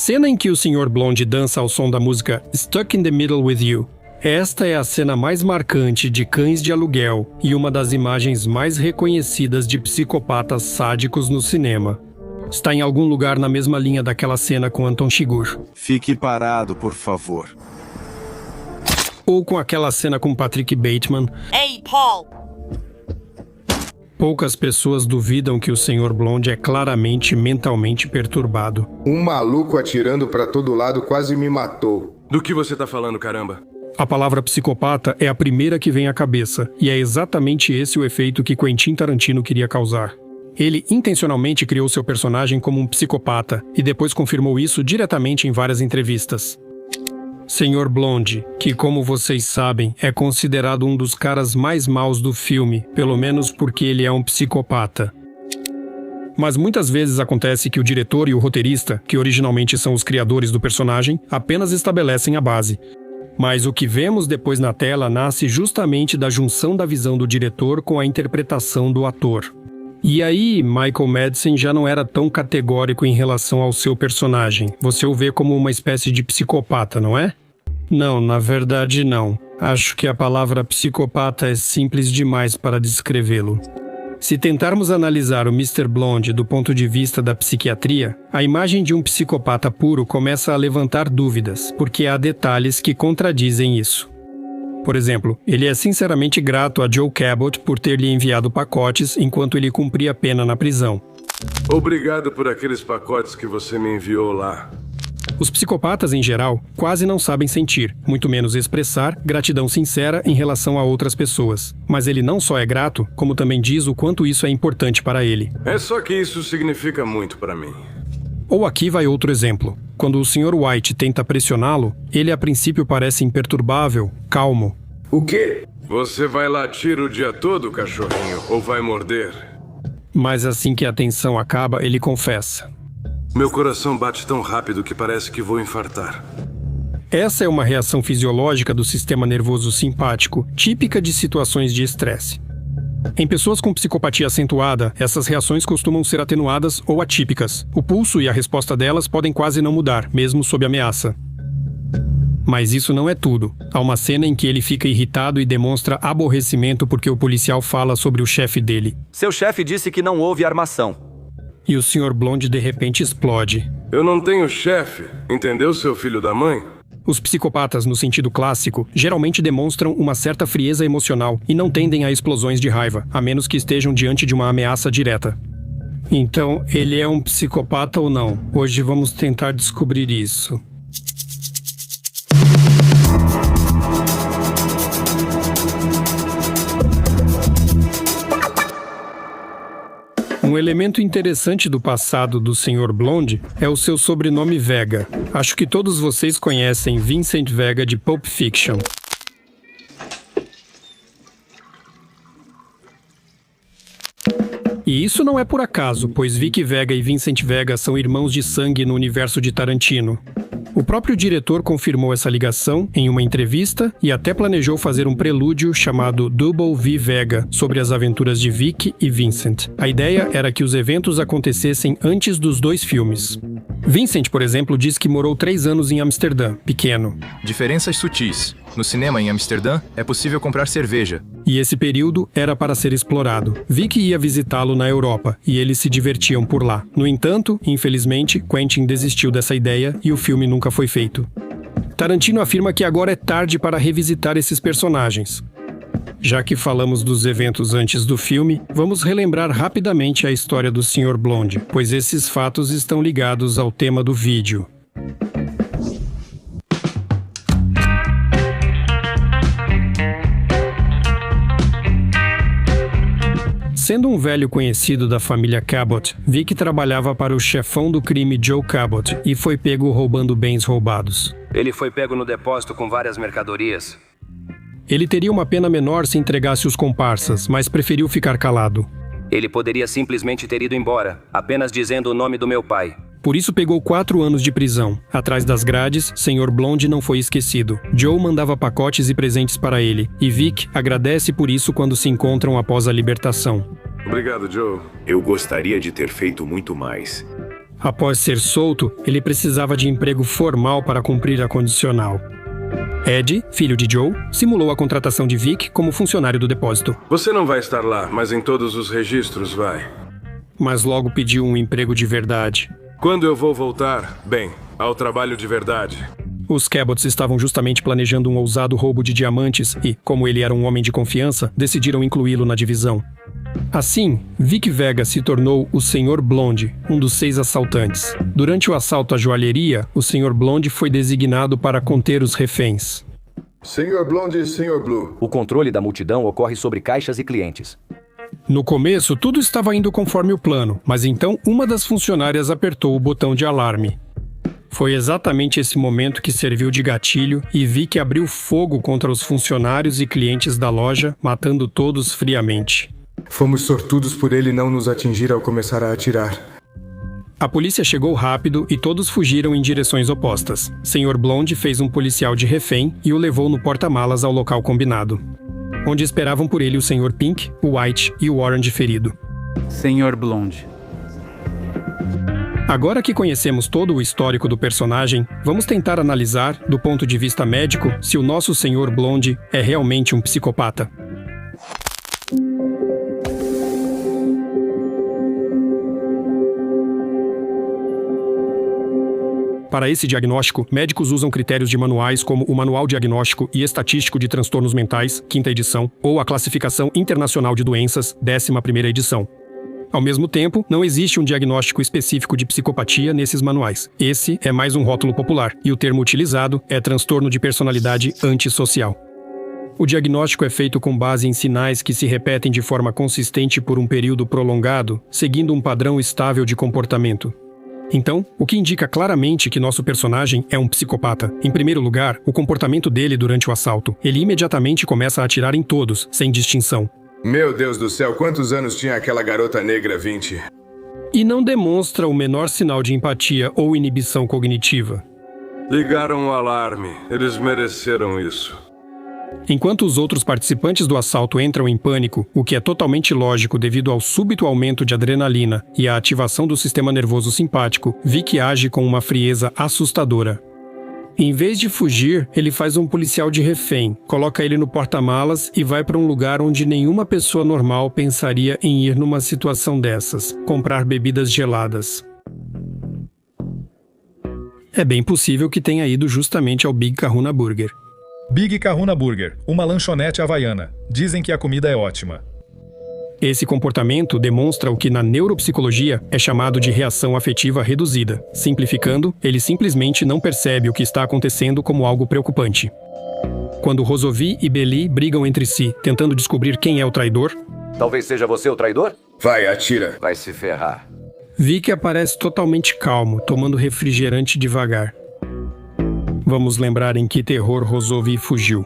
cena em que o Sr. Blonde dança ao som da música Stuck in the Middle with You. Esta é a cena mais marcante de Cães de Aluguel e uma das imagens mais reconhecidas de psicopatas sádicos no cinema. Está em algum lugar na mesma linha daquela cena com Anton Chigurh. Fique parado, por favor. Ou com aquela cena com Patrick Bateman. Hey, Paul! Poucas pessoas duvidam que o Sr. Blonde é claramente mentalmente perturbado. Um maluco atirando pra todo lado quase me matou. Do que você tá falando, caramba? A palavra psicopata é a primeira que vem à cabeça, e é exatamente esse o efeito que Quentin Tarantino queria causar. Ele intencionalmente criou seu personagem como um psicopata, e depois confirmou isso diretamente em várias entrevistas. Sr. Blonde, que como vocês sabem, é considerado um dos caras mais maus do filme, pelo menos porque ele é um psicopata. Mas muitas vezes acontece que o diretor e o roteirista, que originalmente são os criadores do personagem, apenas estabelecem a base. Mas o que vemos depois na tela nasce justamente da junção da visão do diretor com a interpretação do ator. E aí, Michael Madsen já não era tão categórico em relação ao seu personagem. Você o vê como uma espécie de psicopata, não é? Não, na verdade não. Acho que a palavra psicopata é simples demais para descrevê-lo. Se tentarmos analisar o Mr. Blonde do ponto de vista da psiquiatria, a imagem de um psicopata puro começa a levantar dúvidas, porque há detalhes que contradizem isso. Por exemplo, ele é sinceramente grato a Joe Cabot por ter lhe enviado pacotes enquanto ele cumpria a pena na prisão. Obrigado por aqueles pacotes que você me enviou lá. Os psicopatas, em geral, quase não sabem sentir, muito menos expressar gratidão sincera em relação a outras pessoas. Mas ele não só é grato, como também diz o quanto isso é importante para ele. É só que isso significa muito para mim. Ou aqui vai outro exemplo. Quando o Sr. White tenta pressioná-lo, ele a princípio parece imperturbável, calmo. O quê? Você vai latir o dia todo, cachorrinho, ou vai morder? Mas assim que a tensão acaba, ele confessa. Meu coração bate tão rápido que parece que vou infartar. Essa é uma reação fisiológica do sistema nervoso simpático, típica de situações de estresse. Em pessoas com psicopatia acentuada, essas reações costumam ser atenuadas ou atípicas. O pulso e a resposta delas podem quase não mudar, mesmo sob ameaça. Mas isso não é tudo. Há uma cena em que ele fica irritado e demonstra aborrecimento porque o policial fala sobre o chefe dele. Seu chefe disse que não houve armação. E o Sr. Blonde de repente explode. Eu não tenho chefe, entendeu, seu filho da mãe? Os psicopatas, no sentido clássico, geralmente demonstram uma certa frieza emocional e não tendem a explosões de raiva, a menos que estejam diante de uma ameaça direta. Então, ele é um psicopata ou não? Hoje vamos tentar descobrir isso. Um elemento interessante do passado do Sr. Blonde é o seu sobrenome Vega. Acho que todos vocês conhecem Vincent Vega de Pulp Fiction. E isso não é por acaso, pois Vic Vega e Vincent Vega são irmãos de sangue no universo de Tarantino. O próprio diretor confirmou essa ligação em uma entrevista e até planejou fazer um prelúdio chamado Double V Vega sobre as aventuras de Vic e Vincent. A ideia era que os eventos acontecessem antes dos dois filmes. Vincent, por exemplo, diz que morou 3 anos em Amsterdã, pequeno. Diferenças sutis. No cinema em Amsterdã, é possível comprar cerveja. E esse período era para ser explorado. Vic ia visitá-lo na Europa, e eles se divertiam por lá. No entanto, infelizmente, Quentin desistiu dessa ideia e o filme nunca foi feito. Tarantino afirma que agora é tarde para revisitar esses personagens. Já que falamos dos eventos antes do filme, vamos relembrar rapidamente a história do Sr. Blonde, pois esses fatos estão ligados ao tema do vídeo. Sendo um velho conhecido da família Cabot, Vic trabalhava para o chefão do crime Joe Cabot e foi pego roubando bens roubados. Ele foi pego no depósito com várias mercadorias. Ele teria uma pena menor se entregasse os comparsas, mas preferiu ficar calado. Ele poderia simplesmente ter ido embora, apenas dizendo o nome do meu pai. Por isso pegou 4 anos de prisão. Atrás das grades, Sr. Blonde não foi esquecido. Joe mandava pacotes e presentes para ele, e Vic agradece por isso quando se encontram após a libertação. Obrigado, Joe. Eu gostaria de ter feito muito mais. Após ser solto, ele precisava de emprego formal para cumprir a condicional. Ed, filho de Joe, simulou a contratação de Vic como funcionário do depósito. Você não vai estar lá, mas em todos os registros vai. Mas logo pediu um emprego de verdade. Quando eu vou voltar? Bem, ao trabalho de verdade. Os Cabots estavam justamente planejando um ousado roubo de diamantes e, como ele era um homem de confiança, decidiram incluí-lo na divisão. Assim, Vic Vega se tornou o Sr. Blonde, um dos 6 assaltantes. Durante o assalto à joalheria, o Sr. Blonde foi designado para conter os reféns. Senhor Blonde e Senhor Blue. O controle da multidão ocorre sobre caixas e clientes. No começo, tudo estava indo conforme o plano, mas então uma das funcionárias apertou o botão de alarme. Foi exatamente esse momento que serviu de gatilho e Vic abriu fogo contra os funcionários e clientes da loja, matando todos friamente. Fomos sortudos por ele não nos atingir ao começar a atirar. A polícia chegou rápido e todos fugiram em direções opostas. Sr. Blonde fez um policial de refém e o levou no porta-malas ao local combinado, onde esperavam por ele o Sr. Pink, o White e o Orange ferido. Sr. Blonde. Agora que conhecemos todo o histórico do personagem, vamos tentar analisar, do ponto de vista médico, se o nosso Sr. Blonde é realmente um psicopata. Para esse diagnóstico, médicos usam critérios de manuais como o Manual Diagnóstico e Estatístico de Transtornos Mentais, 5ª edição, ou a Classificação Internacional de Doenças, 11ª edição. Ao mesmo tempo, não existe um diagnóstico específico de psicopatia nesses manuais. Esse é mais um rótulo popular, e o termo utilizado é transtorno de personalidade antissocial. O diagnóstico é feito com base em sinais que se repetem de forma consistente por um período prolongado, seguindo um padrão estável de comportamento. Então, o que indica claramente que nosso personagem é um psicopata? Em primeiro lugar, o comportamento dele durante o assalto. Ele imediatamente começa a atirar em todos, sem distinção. Meu Deus do céu, quantos anos tinha aquela garota negra 20? E não demonstra o menor sinal de empatia ou inibição cognitiva. Ligaram o alarme. Eles mereceram isso. Enquanto os outros participantes do assalto entram em pânico, o que é totalmente lógico devido ao súbito aumento de adrenalina e à ativação do sistema nervoso simpático, Vic age com uma frieza assustadora. Em vez de fugir, ele faz um policial de refém, coloca ele no porta-malas e vai para um lugar onde nenhuma pessoa normal pensaria em ir numa situação dessas, comprar bebidas geladas. É bem possível que tenha ido justamente ao Big Kahuna Burger. Big Kahuna Burger, uma lanchonete havaiana. Dizem que a comida é ótima. Esse comportamento demonstra o que na neuropsicologia é chamado de reação afetiva reduzida. Simplificando, ele simplesmente não percebe o que está acontecendo como algo preocupante. Quando Rosovi e Beli brigam entre si, tentando descobrir quem é o traidor... Talvez seja você o traidor? Vai, atira. Vai se ferrar. Vic aparece totalmente calmo, tomando refrigerante devagar. Vamos lembrar em que terror Rosovi fugiu.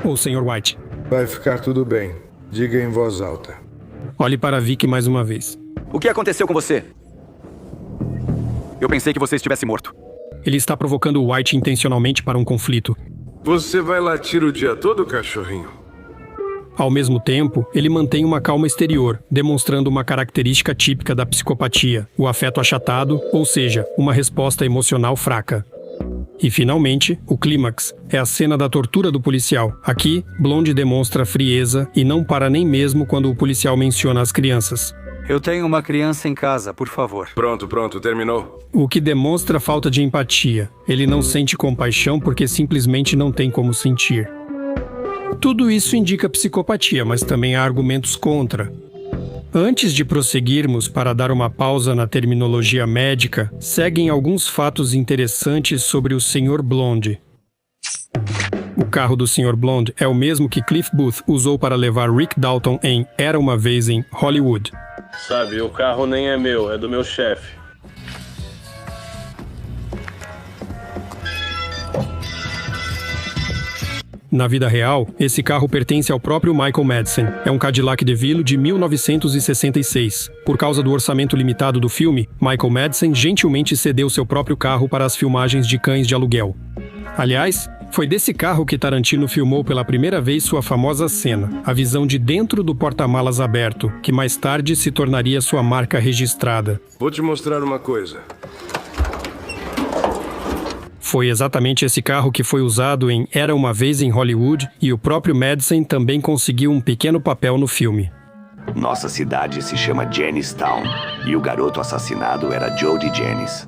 Ô, Sr. White. Vai ficar tudo bem. Diga em voz alta. Olhe para Vic mais uma vez. O que aconteceu com você? Eu pensei que você estivesse morto. Ele está provocando o White intencionalmente para um conflito. Você vai latir o dia todo, cachorrinho? Ao mesmo tempo, ele mantém uma calma exterior, demonstrando uma característica típica da psicopatia, o afeto achatado, ou seja, uma resposta emocional fraca. E, finalmente, o clímax é a cena da tortura do policial. Aqui, Blonde demonstra frieza e não para nem mesmo quando o policial menciona as crianças. Eu tenho uma criança em casa, por favor. Pronto, terminou. O que demonstra falta de empatia. Ele não sente compaixão porque simplesmente não tem como sentir. Tudo isso indica psicopatia, mas também há argumentos contra. Antes de prosseguirmos para dar uma pausa na terminologia médica, seguem alguns fatos interessantes sobre o Sr. Blonde. O carro do Sr. Blonde é o mesmo que Cliff Booth usou para levar Rick Dalton em Era Uma Vez em Hollywood. Sabe, o carro nem é meu, é do meu chefe. Na vida real, esse carro pertence ao próprio Michael Madsen. É um Cadillac DeVille de 1966. Por causa do orçamento limitado do filme, Michael Madsen gentilmente cedeu seu próprio carro para as filmagens de Cães de Aluguel. Aliás, Foi desse carro que Tarantino filmou pela primeira vez sua famosa cena, a visão de dentro do porta-malas aberto, que mais tarde se tornaria sua marca registrada. Vou te mostrar uma coisa. Foi exatamente esse carro que foi usado em Era Uma Vez em Hollywood e o próprio Madsen também conseguiu um pequeno papel no filme. Nossa cidade se chama Jamestown e o garoto assassinado era Jody Janis.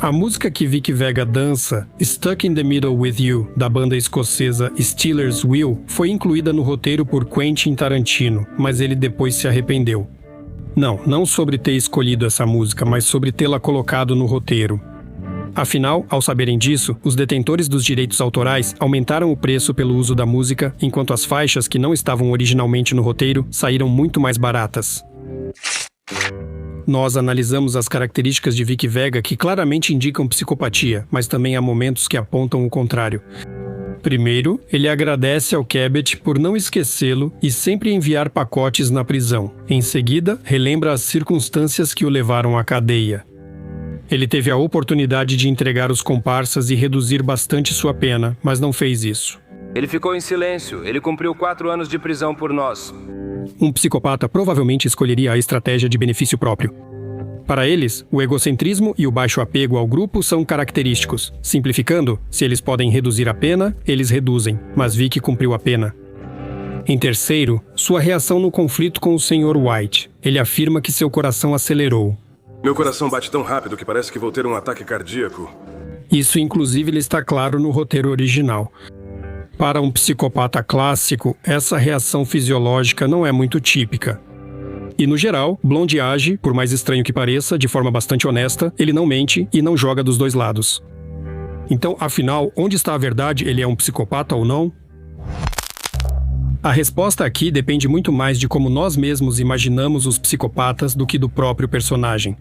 A música que Vic Vega dança, Stuck in the Middle with You, da banda escocesa Stealers Wheel, foi incluída no roteiro por Quentin Tarantino, mas ele depois se arrependeu. Não sobre ter escolhido essa música, mas sobre tê-la colocado no roteiro. Afinal, ao saberem disso, os detentores dos direitos autorais aumentaram o preço pelo uso da música, enquanto as faixas que não estavam originalmente no roteiro saíram muito mais baratas. Nós analisamos as características de Vic Vega que claramente indicam psicopatia, mas também há momentos que apontam o contrário. Primeiro, ele agradece ao Cabot por não esquecê-lo e sempre enviar pacotes na prisão. Em seguida, relembra as circunstâncias que o levaram à cadeia. Ele teve a oportunidade de entregar os comparsas e reduzir bastante sua pena, mas não fez isso. Ele ficou em silêncio. Ele cumpriu 4 anos de prisão por nós. Um psicopata provavelmente escolheria a estratégia de benefício próprio. Para eles, o egocentrismo e o baixo apego ao grupo são característicos. Simplificando, se eles podem reduzir a pena, eles reduzem, mas Vic cumpriu a pena. Em terceiro, sua reação no conflito com o Sr. White. Ele afirma que seu coração acelerou. Meu coração bate tão rápido que parece que vou ter um ataque cardíaco. Isso inclusive ele está claro no roteiro original. Para um psicopata clássico, essa reação fisiológica não é muito típica. E no geral, Blonde age, por mais estranho que pareça, de forma bastante honesta, ele não mente e não joga dos dois lados. Então, afinal, onde está a verdade? Ele é um psicopata ou não? A resposta aqui depende muito mais de como nós mesmos imaginamos os psicopatas do que do próprio personagem.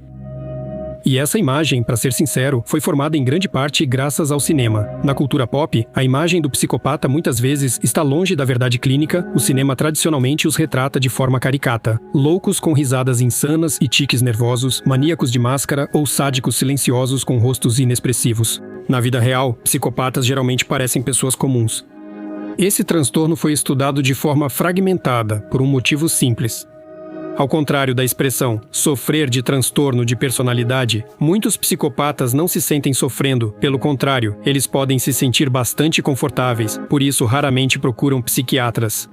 E essa imagem, para ser sincero, foi formada em grande parte graças ao cinema. Na cultura pop, a imagem do psicopata muitas vezes está longe da verdade clínica, o cinema tradicionalmente os retrata de forma caricata. Loucos com risadas insanas e tiques nervosos, maníacos de máscara ou sádicos silenciosos com rostos inexpressivos. Na vida real, psicopatas geralmente parecem pessoas comuns. Esse transtorno foi estudado de forma fragmentada, por um motivo simples. Ao contrário da expressão sofrer de transtorno de personalidade, muitos psicopatas não se sentem sofrendo, pelo contrário, eles podem se sentir bastante confortáveis, por isso raramente procuram psiquiatras.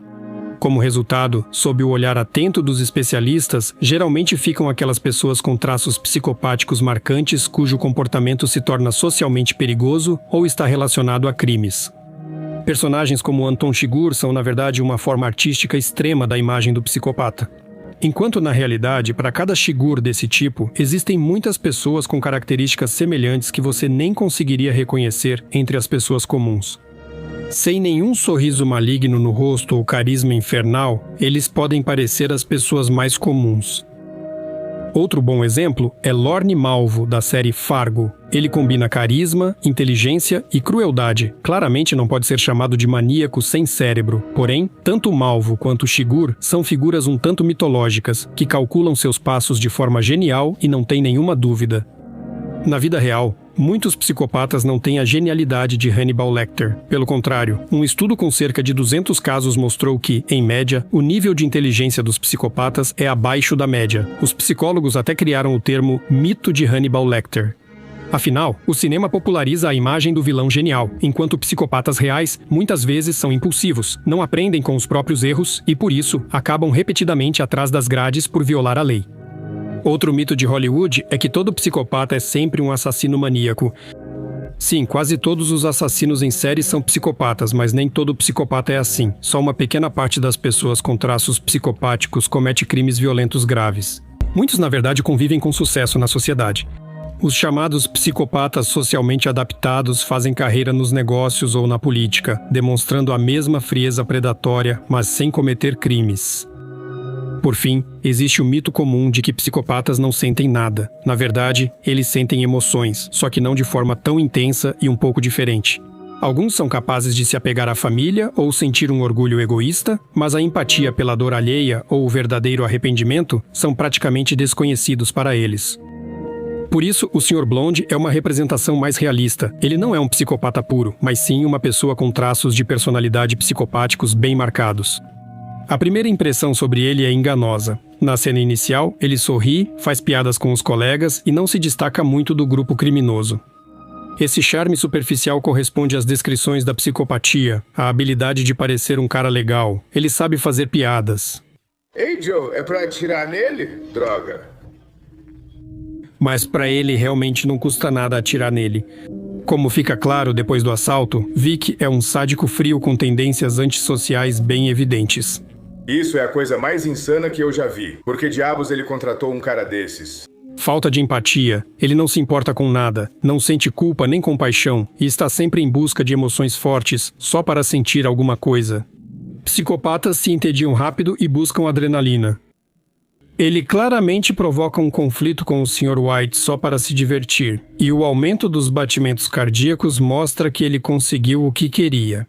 Como resultado, sob o olhar atento dos especialistas, geralmente ficam aquelas pessoas com traços psicopáticos marcantes cujo comportamento se torna socialmente perigoso ou está relacionado a crimes. Personagens como Anton Chigurh são, na verdade, uma forma artística extrema da imagem do psicopata. Enquanto, na realidade, para cada Chigurh desse tipo, existem muitas pessoas com características semelhantes que você nem conseguiria reconhecer entre as pessoas comuns. Sem nenhum sorriso maligno no rosto ou carisma infernal, eles podem parecer as pessoas mais comuns. Outro bom exemplo é Lorne Malvo, da série Fargo. Ele combina carisma, inteligência e crueldade. Claramente não pode ser chamado de maníaco sem cérebro. Porém, tanto Malvo quanto Chigurh são figuras um tanto mitológicas, que calculam seus passos de forma genial e não têm nenhuma dúvida. Na vida real, muitos psicopatas não têm a genialidade de Hannibal Lecter. Pelo contrário, um estudo com cerca de 200 casos mostrou que, em média, o nível de inteligência dos psicopatas é abaixo da média. Os psicólogos até criaram o termo mito de Hannibal Lecter. Afinal, o cinema populariza a imagem do vilão genial, enquanto psicopatas reais muitas vezes são impulsivos, não aprendem com os próprios erros e, por isso, acabam repetidamente atrás das grades por violar a lei. Outro mito de Hollywood é que todo psicopata é sempre um assassino maníaco. Sim, quase todos os assassinos em série são psicopatas, mas nem todo psicopata é assim. Só uma pequena parte das pessoas com traços psicopáticos comete crimes violentos graves. Muitos, na verdade, convivem com sucesso na sociedade. Os chamados psicopatas socialmente adaptados fazem carreira nos negócios ou na política, demonstrando a mesma frieza predatória, mas sem cometer crimes. Por fim, existe o mito comum de que psicopatas não sentem nada. Na verdade, eles sentem emoções, só que não de forma tão intensa e um pouco diferente. Alguns são capazes de se apegar à família ou sentir um orgulho egoísta, mas a empatia pela dor alheia ou o verdadeiro arrependimento são praticamente desconhecidos para eles. Por isso, o Sr. Blonde é uma representação mais realista. Ele não é um psicopata puro, mas sim uma pessoa com traços de personalidade psicopáticos bem marcados. A primeira impressão sobre ele é enganosa. Na cena inicial, ele sorri, faz piadas com os colegas e não se destaca muito do grupo criminoso. Esse charme superficial corresponde às descrições da psicopatia, a habilidade de parecer um cara legal. Ele sabe fazer piadas. Ei, Joe, é pra atirar nele? Droga. Mas para ele realmente não custa nada atirar nele. Como fica claro depois do assalto, Vic é um sádico frio com tendências antissociais bem evidentes. Isso é a coisa mais insana que eu já vi. Por que diabos ele contratou um cara desses? Falta de empatia, ele não se importa com nada, não sente culpa nem compaixão e está sempre em busca de emoções fortes, só para sentir alguma coisa. Psicopatas se entediam rápido e buscam adrenalina. Ele claramente provoca um conflito com o Sr. White só para se divertir, e o aumento dos batimentos cardíacos mostra que ele conseguiu o que queria.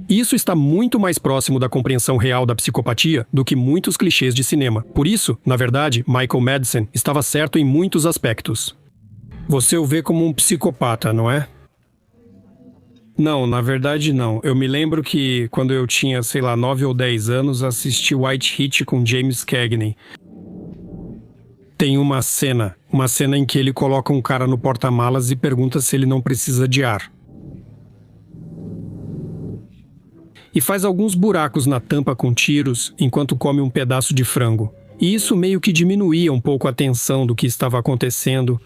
Isso está muito mais próximo da compreensão real da psicopatia do que muitos clichês de cinema. Por isso, na verdade, Michael Madsen estava certo em muitos aspectos. Você o vê como um psicopata, não é? Não, na verdade não. Eu me lembro que, quando eu tinha, 9 ou 10 anos, assisti White Heat com James Cagney. Tem uma cena em que ele coloca um cara no porta-malas e pergunta se ele não precisa de ar. E faz alguns buracos na tampa com tiros, enquanto come um pedaço de frango. E isso meio que diminuía um pouco a tensão do que estava acontecendo.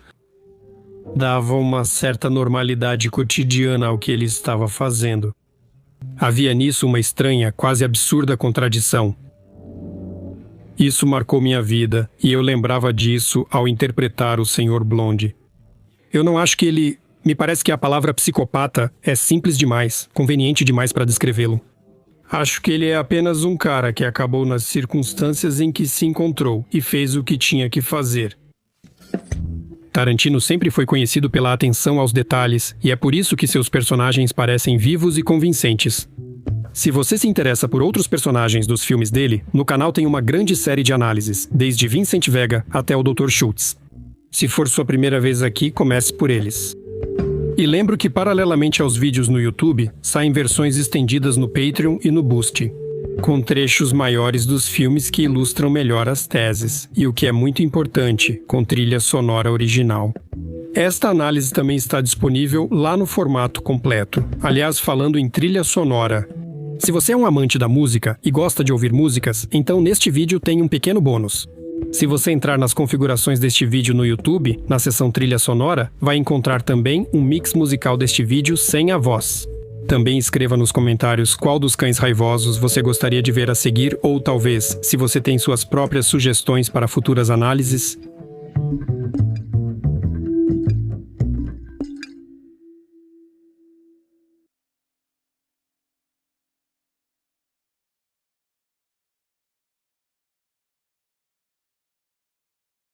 Dava uma certa normalidade cotidiana ao que ele estava fazendo. Havia nisso uma estranha, quase absurda contradição. Isso marcou minha vida, e eu lembrava disso ao interpretar o Sr. Blonde. Eu não acho que ele... Me parece que a palavra psicopata é simples demais, conveniente demais para descrevê-lo. Acho que ele é apenas um cara que acabou nas circunstâncias em que se encontrou e fez o que tinha que fazer. Tarantino sempre foi conhecido pela atenção aos detalhes, e é por isso que seus personagens parecem vivos e convincentes. Se você se interessa por outros personagens dos filmes dele, no canal tem uma grande série de análises, desde Vincent Vega até o Dr. Schultz. Se for sua primeira vez aqui, comece por eles. E lembro que, paralelamente aos vídeos no YouTube, saem versões estendidas no Patreon e no Boost, com trechos maiores dos filmes que ilustram melhor as teses, e o que é muito importante, com trilha sonora original. Esta análise também está disponível lá no formato completo. Aliás, falando em trilha sonora, se você é um amante da música e gosta de ouvir músicas, então neste vídeo tem um pequeno bônus. Se você entrar nas configurações deste vídeo no YouTube, na seção trilha sonora, vai encontrar também um mix musical deste vídeo sem a voz. Também escreva nos comentários qual dos cães raivosos você gostaria de ver a seguir ou talvez, se você tem suas próprias sugestões para futuras análises,